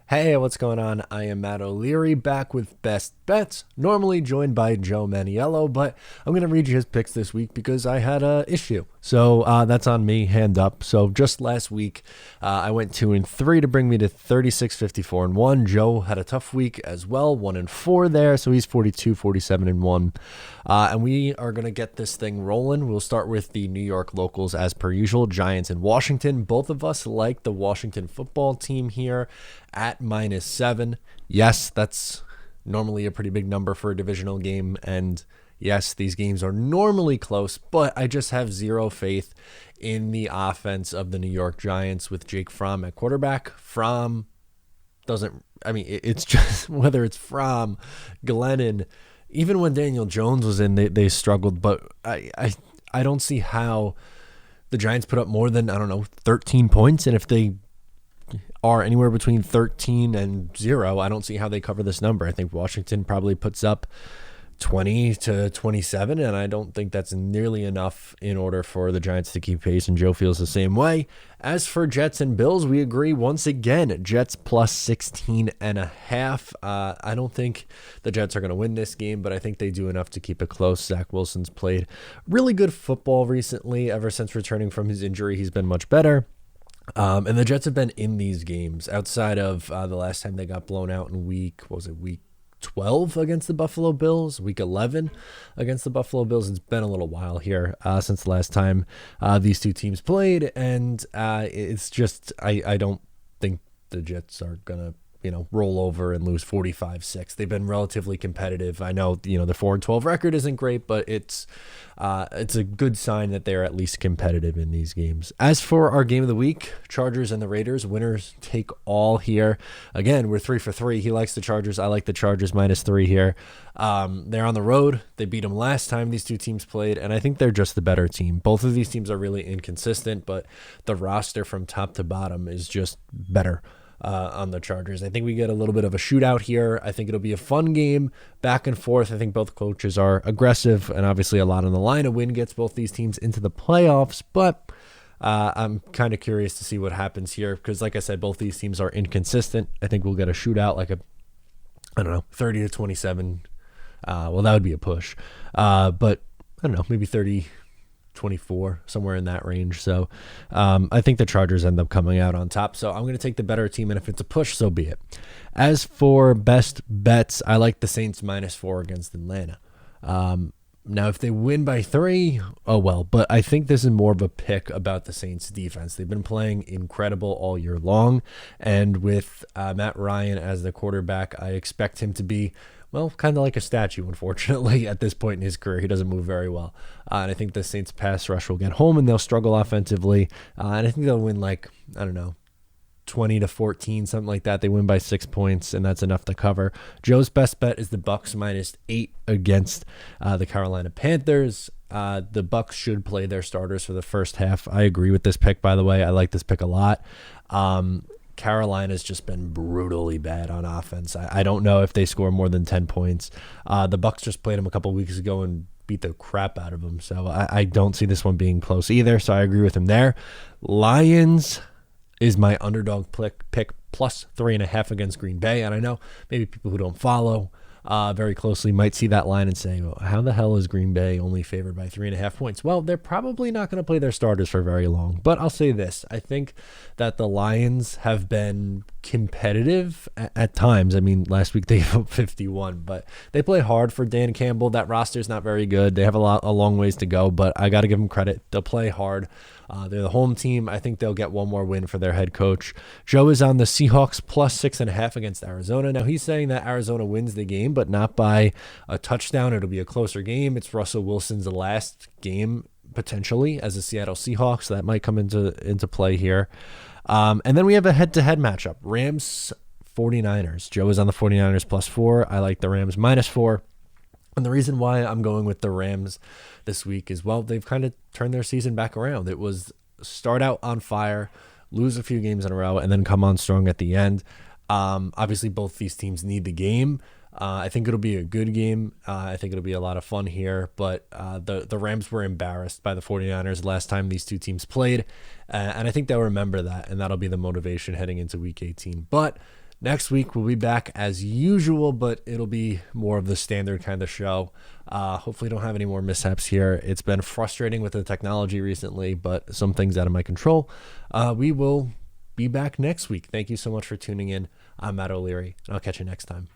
Hey, what's going on? I am Matt O'Leary back with Best Bets, normally joined by Joe Maniello, but I'm going to read you his picks this week because I had a issue. So that's on me, hand up. So just last week, I went 2-3 to bring me to 36, 54, and 1. Joe had a tough week as well, 1-4 there. So he's 42, 47, and 1. And we are going to get this thing rolling. We'll start with the New York locals as per usual, Giants and Washington. Both of us like the Washington football team here at -7. Yes, that's normally a pretty big number for a divisional game. And yes, these games are normally close, but I just have zero faith in the offense of the New York Giants with Jake Fromm at quarterback. Fromm doesn't, I mean, it's just whether it's Fromm, Glennon, even when Daniel Jones was in, they struggled, but I don't see how the Giants put up more than, 13 points. And if they are anywhere between 13 and 0, I don't see how they cover this number. I think Washington probably puts up 20 to 27, and I don't think that's nearly enough in order for the Giants to keep pace, and Joe feels the same way. As for Jets and Bills, we agree once again. Jets plus 16.5. I don't think the Jets are going to win this game, but I think they do enough to keep it close. Zach Wilson's played really good football recently. Ever since returning from his injury, he's been much better. And the Jets have been in these games outside of the last time they got blown out in week 12 against the Buffalo Bills, week 11 against the Buffalo Bills. It's been a little while here since the last time these two teams played, and it's just I don't think the Jets are gonna roll over and lose 45-6. They've been relatively competitive. I know the 4-12 record isn't great, but it's a good sign that they're at least competitive in these games. As for our game of the week, Chargers and the Raiders, winners take all here. Again, we're 3 for 3. He likes the Chargers. I like the Chargers -3 here. They're on the road. They beat them last time these two teams played, and I think they're just the better team. Both of these teams are really inconsistent, but the roster from top to bottom is just better on the Chargers. I think we get a little bit of a shootout here. I think it'll be a fun game, back and forth. I think both coaches are aggressive, and obviously a lot on the line. A win gets both these teams into the playoffs, but I'm kind of curious to see what happens here because, like I said, both these teams are inconsistent. I think we'll get a shootout, like 30 to 27. Well, that would be a push, but I don't know, maybe 30-24, somewhere in that range. So I think the Chargers end up coming out on top. So I'm going to take the better team, and if it's a push, so be it. As for best bets, I like the Saints -4 against Atlanta. Now, if they win by 3, oh well. But I think this is more of a pick about the Saints defense. They've been playing incredible all year long, and with Matt Ryan as the quarterback, I expect him to be, well, kind of like a statue, unfortunately, at this point in his career. He doesn't move very well. And I think the Saints pass rush will get home, and they'll struggle offensively. And I think they'll win 20 to 14, something like that. They win by 6 points, and that's enough to cover. Joe's best bet is the Bucs -8 against the Carolina Panthers. The Bucs should play their starters for the first half. I agree with this pick, by the way. I like this pick a lot. Carolina's just been brutally bad on offense. I don't know if they score more than 10 points. The Bucs just played them a couple weeks ago and beat the crap out of them. So I don't see this one being close either. So I agree with him there. Lions is my underdog pick plus 3.5 against Green Bay. And I know maybe people who don't follow very closely might see that line and say, well, how the hell is Green Bay only favored by 3.5 points? Well, they're probably not going to play their starters for very long. But I'll say this. I think that the Lions have been competitive at times. I mean, last week they gave up 51, but they play hard for Dan Campbell. That roster's not very good. They have a long ways to go, but I got to give them credit. They'll play hard. They're the home team. I think they'll get one more win for their head coach. Joe is on the Seahawks plus 6.5 against Arizona. Now, he's saying that Arizona wins the game, but not by a touchdown. It'll be a closer game. It's Russell Wilson's last game, potentially, as a Seattle Seahawks. So that might come into play here. And then we have a head-to-head matchup. Rams, 49ers. Joe is on the 49ers plus 4. I like the Rams -4. And the reason why I'm going with the Rams this week is, well, they've kind of turned their season back around. It was start out on fire, lose a few games in a row, and then come on strong at the end. Obviously, both these teams need the game. I think it'll be a good game. I think it'll be a lot of fun here. But the Rams were embarrassed by the 49ers last time these two teams played. And I think they'll remember that, and that'll be the motivation heading into Week 18. But Next week, we'll be back as usual, but it'll be more of the standard kind of show. Hopefully, don't have any more mishaps here. It's been frustrating with the technology recently, but some things out of my control. We will be back next week. Thank you so much for tuning in. I'm Matt O'Leary, and I'll catch you next time.